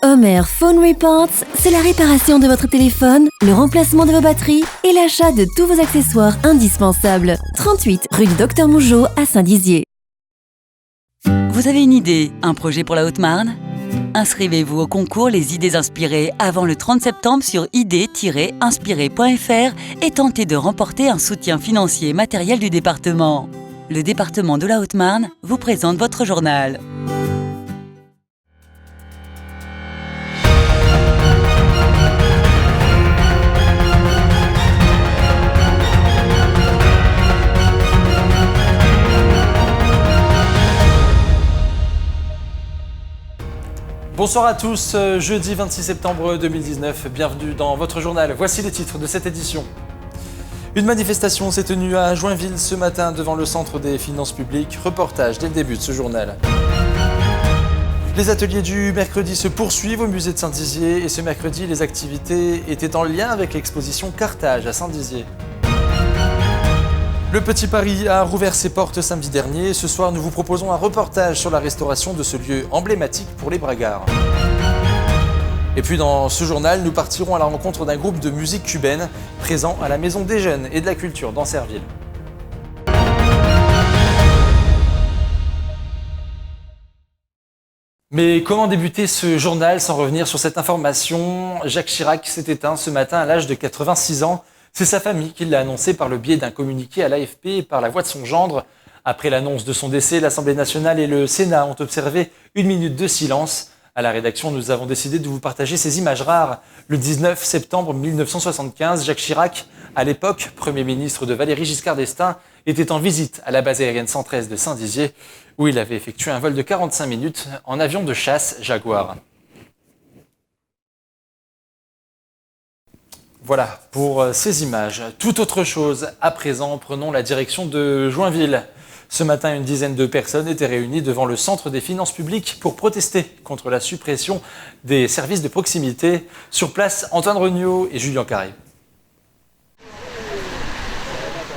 Homer Phone Reports, c'est la réparation de votre téléphone, le remplacement de vos batteries et l'achat de tous vos accessoires indispensables. 38 rue du Docteur Mougeot à Saint-Dizier. Vous avez une idée, un projet pour la Haute-Marne ? Inscrivez-vous au concours Les idées inspirées avant le 30 septembre sur idées-inspirées.fr et tentez de remporter un soutien financier et matériel du département. Le département de la Haute-Marne vous présente votre journal. Bonsoir à tous, jeudi 26 septembre 2019, bienvenue dans votre journal. Voici les titres de cette édition. Une manifestation s'est tenue à Joinville ce matin devant le Centre des finances publiques. Reportage dès le début de ce journal. Les ateliers du mercredi se poursuivent au musée de Saint-Dizier et ce mercredi, les activités étaient en lien avec l'exposition Carthage à Saint-Dizier. Le Petit Paris a rouvert ses portes samedi dernier. Ce soir, nous vous proposons un reportage sur la restauration de ce lieu emblématique pour les bragards. Et puis dans ce journal, nous partirons à la rencontre d'un groupe de musique cubaine présent à la Maison des Jeunes et de la Culture dans Serville. Mais comment débuter ce journal sans revenir sur cette information ? Jacques Chirac s'est éteint ce matin à l'âge de 86 ans. C'est sa famille qui l'a annoncé par le biais d'un communiqué à l'AFP et par la voix de son gendre. Après l'annonce de son décès, l'Assemblée nationale et le Sénat ont observé une minute de silence. À la rédaction, nous avons décidé de vous partager ces images rares. Le 19 septembre 1975, Jacques Chirac, à l'époque Premier ministre de Valéry Giscard d'Estaing, était en visite à la base aérienne 113 de Saint-Dizier, où il avait effectué un vol de 45 minutes en avion de chasse Jaguar. Voilà pour ces images. Tout autre chose, à présent, prenons la direction de Joinville. Ce matin, une dizaine de personnes étaient réunies devant le Centre des finances publiques pour protester contre la suppression des services de proximité. Sur place, Antoine Regnault et Julien Carré.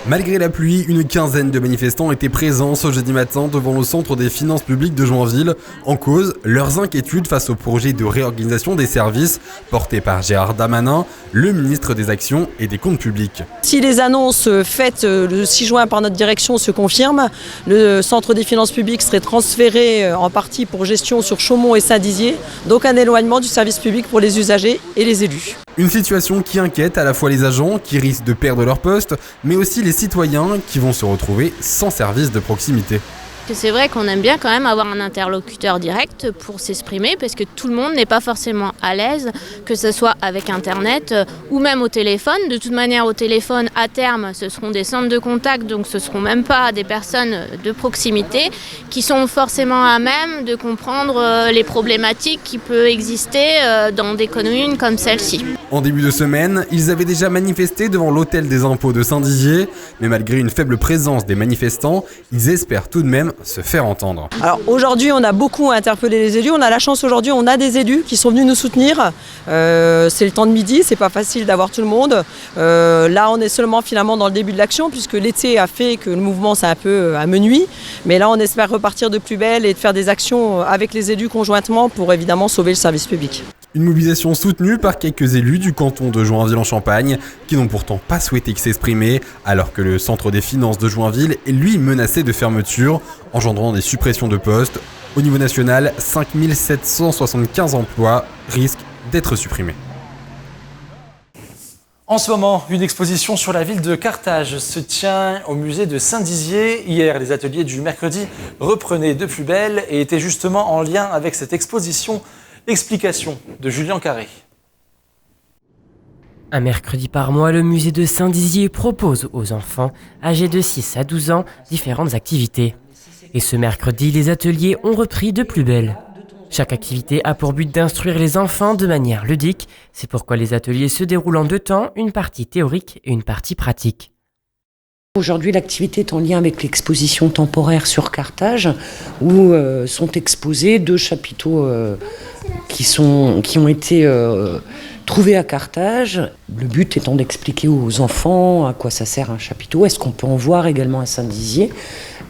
Malgré la pluie, une quinzaine de manifestants étaient présents ce jeudi matin devant le Centre des finances publiques de Joinville. En cause, leurs inquiétudes face au projet de réorganisation des services porté par Gérald Darmanin, le ministre des Actions et des Comptes publics. Si les annonces faites le 6 juin par notre direction se confirment, le Centre des finances publiques serait transféré en partie pour gestion sur Chaumont et Saint-Dizier, donc un éloignement du service public pour les usagers et les élus. Une situation qui inquiète à la fois les agents qui risquent de perdre leur poste, mais aussi les citoyens qui vont se retrouver sans service de proximité. C'est vrai qu'on aime bien quand même avoir un interlocuteur direct pour s'exprimer parce que tout le monde n'est pas forcément à l'aise, que ce soit avec Internet ou même au téléphone. De toute manière, au téléphone, à terme, ce seront des centres de contact, donc ce ne seront même pas des personnes de proximité qui sont forcément à même de comprendre les problématiques qui peuvent exister dans des communes comme celle-ci. En début de semaine, ils avaient déjà manifesté devant l'hôtel des impôts de Saint-Dizier, mais malgré une faible présence des manifestants, ils espèrent tout de même se faire entendre. Alors aujourd'hui, on a beaucoup interpellé les élus. On a la chance aujourd'hui, on a des élus qui sont venus nous soutenir. C'est le temps de midi, c'est pas facile d'avoir tout le monde. Là, on est seulement finalement dans le début de l'action puisque l'été a fait que le mouvement s'est un peu amenuit. Mais là, on espère repartir de plus belle et de faire des actions avec les élus conjointement pour évidemment sauver le service public. Une mobilisation soutenue par quelques élus du canton de Joinville-en-Champagne qui n'ont pourtant pas souhaité s'exprimer alors que le centre des finances de Joinville est lui menacé de fermeture, engendrant des suppressions de postes. Au niveau national, 5775 emplois risquent d'être supprimés. En ce moment, une exposition sur la ville de Carthage se tient au musée de Saint-Dizier. Hier, les ateliers du mercredi reprenaient de plus belle et étaient justement en lien avec cette exposition. Explication de Julien Carré. Un mercredi par mois, le musée de Saint-Dizier propose aux enfants âgés de 6 à 12 ans différentes activités. Et ce mercredi, les ateliers ont repris de plus belle. Chaque activité a pour but d'instruire les enfants de manière ludique. C'est pourquoi les ateliers se déroulent en deux temps, une partie théorique et une partie pratique. Aujourd'hui, l'activité est en lien avec l'exposition temporaire sur Carthage où sont exposés 2 chapiteaux qui ont été trouvés à Carthage. Le but étant d'expliquer aux enfants à quoi ça sert un chapiteau, est-ce qu'on peut en voir également à Saint-Dizier,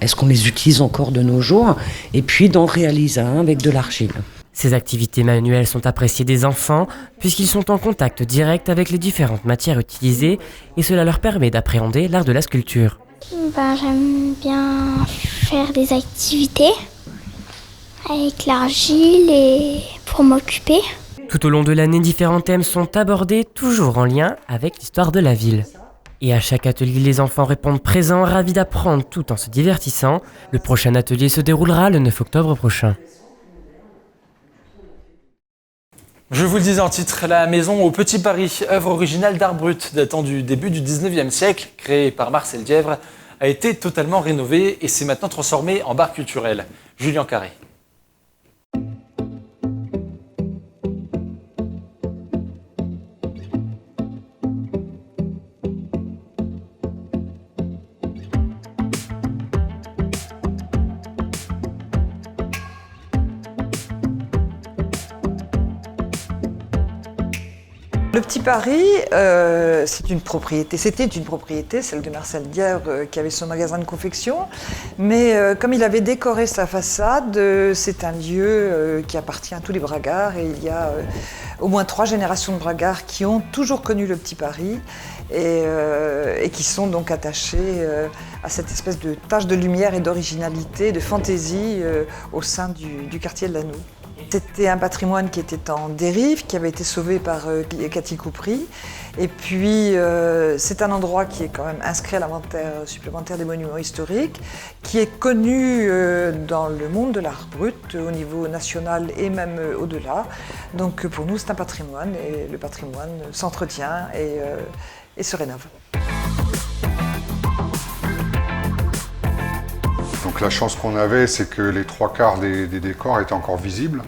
est-ce qu'on les utilise encore de nos jours, et puis d'en réaliser un avec de l'argile. Ces activités manuelles sont appréciées des enfants puisqu'ils sont en contact direct avec les différentes matières utilisées et cela leur permet d'appréhender l'art de la sculpture. J'aime bien faire des activités avec l'argile et pour m'occuper. Tout au long de l'année, différents thèmes sont abordés, toujours en lien avec l'histoire de la ville. Et à chaque atelier, les enfants répondent présents, ravis d'apprendre tout en se divertissant. Le prochain atelier se déroulera le 9 octobre prochain. Je vous le disais en titre, la maison au Petit Paris, œuvre originale d'art brut datant du début du 19e siècle, créée par Marcel Dièvre, a été totalement rénovée et s'est maintenant transformée en bar culturel. Julien Carré. Le Petit Paris, c'était une propriété, celle de Marcel Dièvre, qui avait son magasin de confection. Mais comme il avait décoré sa façade, c'est un lieu qui appartient à tous les bragards. Et il y a au moins 3 générations de bragards qui ont toujours connu le Petit Paris et qui sont donc attachés à cette espèce de tache de lumière et d'originalité, de fantaisie au sein du quartier de Lanoue. C'était un patrimoine qui était en dérive, qui avait été sauvé par Cathy Coupry. Et puis, c'est un endroit qui est quand même inscrit à l'inventaire supplémentaire des monuments historiques, qui est connu dans le monde de l'art brut, au niveau national et même au-delà. Donc pour nous, c'est un patrimoine, et le patrimoine s'entretient et se rénove. Donc la chance qu'on avait, c'est que les 3/4 des décors étaient encore visibles.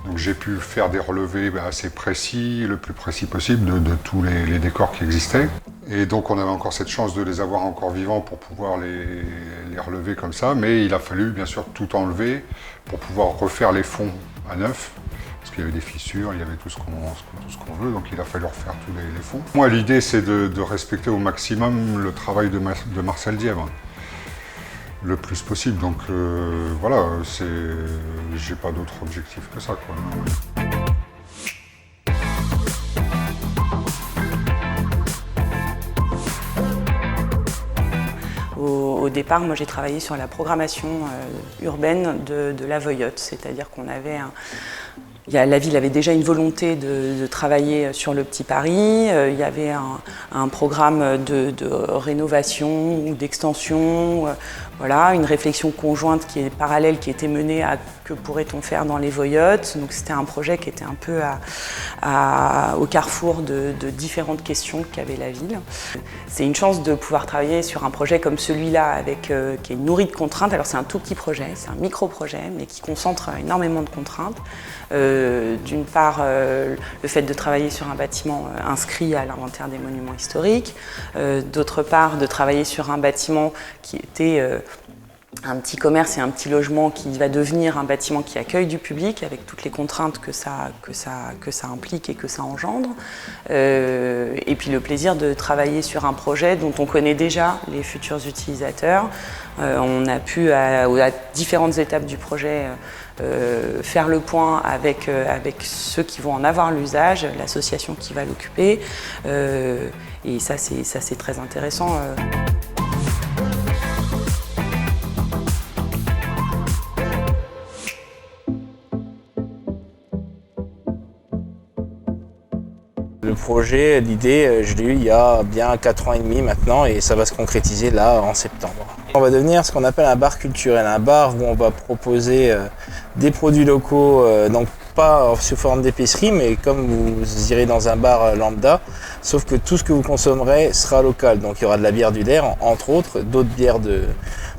Donc j'ai pu faire des relevés assez précis, le plus précis possible, de tous les décors qui existaient. Et donc on avait encore cette chance de les avoir encore vivants pour pouvoir les relever comme ça. Mais il a fallu bien sûr tout enlever pour pouvoir refaire les fonds à neuf. Parce qu'il y avait des fissures, il y avait tout ce qu'on veut, donc il a fallu refaire tous les fonds. Moi l'idée c'est de respecter au maximum le travail de Marcel Dièvre. Le plus possible, donc voilà, j'ai pas d'autre objectif que ça, quoi. Au départ, moi j'ai travaillé sur la programmation urbaine de la Voyotte, c'est-à-dire qu'on avait la ville avait déjà une volonté de travailler sur le Petit Paris, il y avait un programme de rénovation ou d'extension, voilà, une réflexion conjointe qui est parallèle, qui était menée à que pourrait-on faire dans les Voyottes. Donc c'était un projet qui était un peu au carrefour de différentes questions qu'avait la ville. C'est une chance de pouvoir travailler sur un projet comme celui-là, qui est nourri de contraintes. Alors c'est un tout petit projet, c'est un micro-projet, mais qui concentre énormément de contraintes. D'une part, le fait de travailler sur un bâtiment inscrit à l'inventaire des monuments historiques, d'autre part, de travailler sur un bâtiment qui était un petit commerce et un petit logement qui va devenir un bâtiment qui accueille du public avec toutes les contraintes que ça implique et que ça engendre. Et puis le plaisir de travailler sur un projet dont on connaît déjà les futurs utilisateurs. On a pu, à différentes étapes du projet, faire le point avec ceux qui vont en avoir l'usage, l'association qui va l'occuper. Et ça, c'est très intéressant. Le projet, l'idée, je l'ai eu il y a bien 4 ans et demi maintenant et ça va se concrétiser là en septembre. On va devenir ce qu'on appelle un bar culturel, un bar où on va proposer des produits locaux, donc pas sous forme d'épicerie, mais comme vous irez dans un bar lambda, sauf que tout ce que vous consommerez sera local. Donc il y aura de la bière du Der, entre autres, d'autres bières de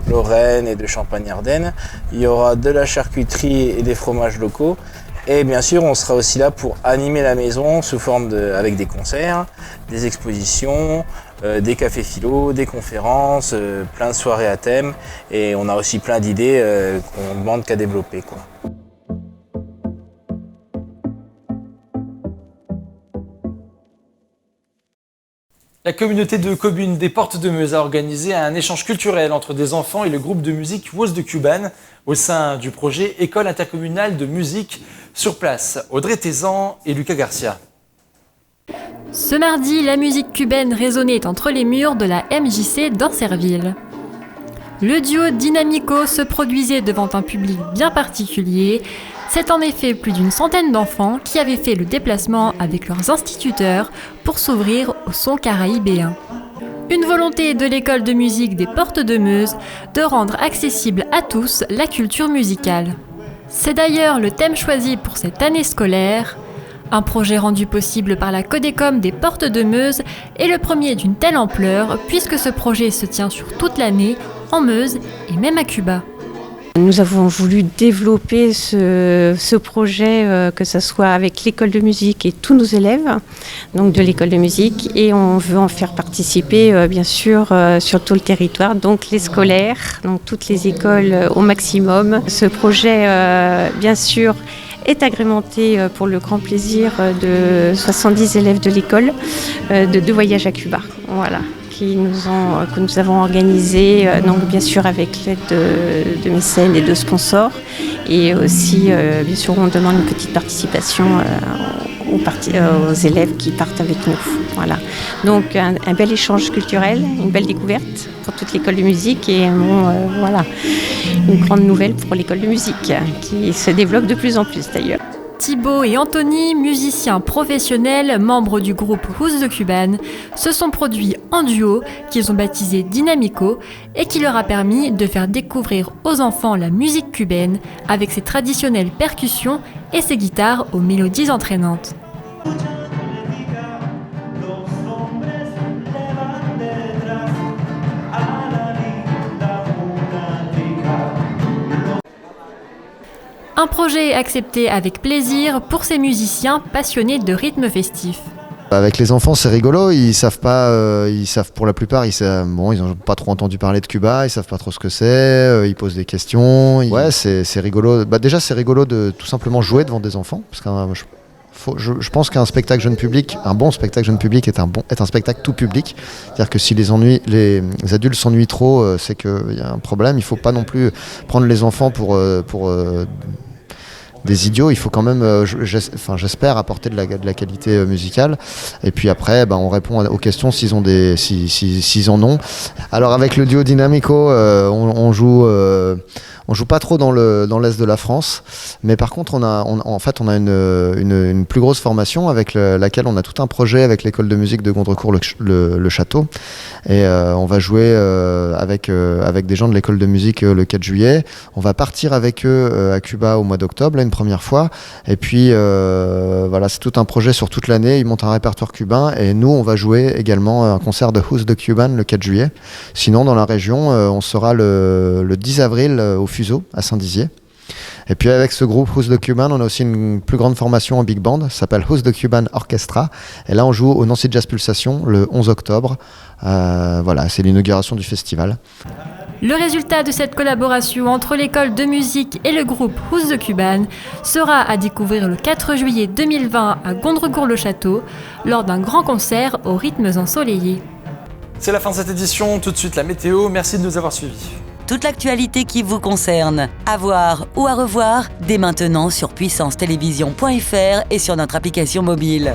Lorraine et de Champagne-Ardenne. Il y aura de la charcuterie et des fromages locaux. Et bien sûr, on sera aussi là pour animer la maison sous forme avec des concerts, des expositions, des cafés philo, des conférences, plein de soirées à thème. Et on a aussi plein d'idées qu'on ne demande qu'à développer, quoi. La communauté de communes des Portes de Meuse a organisé un échange culturel entre des enfants et le groupe de musique Woz de Cuban au sein du projet École intercommunale de musique sur place. Audrey Tézan et Lucas Garcia. Ce mardi, la musique cubaine résonnait entre les murs de la MJC d'Ancerville. Le duo Dynamico se produisait devant un public bien particulier. C'est en effet plus d'une centaine d'enfants qui avaient fait le déplacement avec leurs instituteurs pour s'ouvrir au son caraïbéen. Une volonté de l'école de musique des Portes de Meuse de rendre accessible à tous la culture musicale. C'est d'ailleurs le thème choisi pour cette année scolaire. Un projet rendu possible par la Codécom des Portes de Meuse est le premier d'une telle ampleur puisque ce projet se tient sur toute l'année en Meuse et même à Cuba. Nous avons voulu développer ce projet, que ce soit avec l'école de musique et tous nos élèves, donc de l'école de musique, et on veut en faire participer bien sûr sur tout le territoire, donc les scolaires, donc toutes les écoles au maximum. Ce projet bien sûr est agrémenté pour le grand plaisir de 70 élèves de l'école de 2 voyages à Cuba. Voilà. Que nous avons organisé, donc bien sûr avec l'aide de mécènes et de sponsors. Et aussi, bien sûr, on demande une petite participation aux élèves qui partent avec nous. Voilà. Donc un bel échange culturel, une belle découverte pour toute l'école de musique et voilà, une grande nouvelle pour l'école de musique qui se développe de plus en plus d'ailleurs. Thibaut et Anthony, musiciens professionnels, membres du groupe Woz de Cuban, se sont produits en duo qu'ils ont baptisé Dynamico et qui leur a permis de faire découvrir aux enfants la musique cubaine avec ses traditionnelles percussions et ses guitares aux mélodies entraînantes. Un projet accepté avec plaisir pour ces musiciens passionnés de rythme festif. Avec les enfants, c'est rigolo, ils savent pour la plupart, ils n'ont pas trop entendu parler de Cuba, ils savent pas trop ce que c'est, ils posent des questions. Ouais, c'est rigolo. Déjà, c'est rigolo de tout simplement jouer devant des enfants, parce que je pense qu'un spectacle jeune public, un bon spectacle jeune public est un spectacle tout public. C'est-à-dire que si les adultes s'ennuient trop, c'est qu'il y a un problème. Il faut pas non plus prendre les enfants pour des idiots. Il faut quand même, j'espère, apporter de la qualité musicale. Et puis après, on répond aux questions s'ils en ont. Alors avec le duo Dynamico, on joue pas trop dans l'est de la France, mais par contre on a une plus grosse formation avec laquelle on a tout un projet avec l'école de musique de Gondrecourt le Château, et on va jouer avec des gens de l'école de musique le 4 juillet. On va partir avec eux à Cuba au mois d'octobre, là, une première fois, et puis voilà, c'est tout un projet sur toute l'année. Ils montent un répertoire cubain et nous on va jouer également un concert de Woz de Cuban le 4 juillet. Sinon dans la région on sera le 10 avril au Fuseau à Saint-Dizier. Et puis avec ce groupe Woz de Cuban, on a aussi une plus grande formation en big band, ça s'appelle Woz de Cuban Orchestra. Et là on joue au Nancy Jazz Pulsation le 11 octobre. Voilà, c'est l'inauguration du festival. Le résultat de cette collaboration entre l'école de musique et le groupe Woz de Cuban sera à découvrir le 4 juillet 2020 à Gondrecourt-le-Château lors d'un grand concert aux rythmes ensoleillés. C'est la fin de cette édition, tout de suite la météo, merci de nous avoir suivis. Toute l'actualité qui vous concerne, à voir ou à revoir, dès maintenant sur puissancetélévision.fr et sur notre application mobile.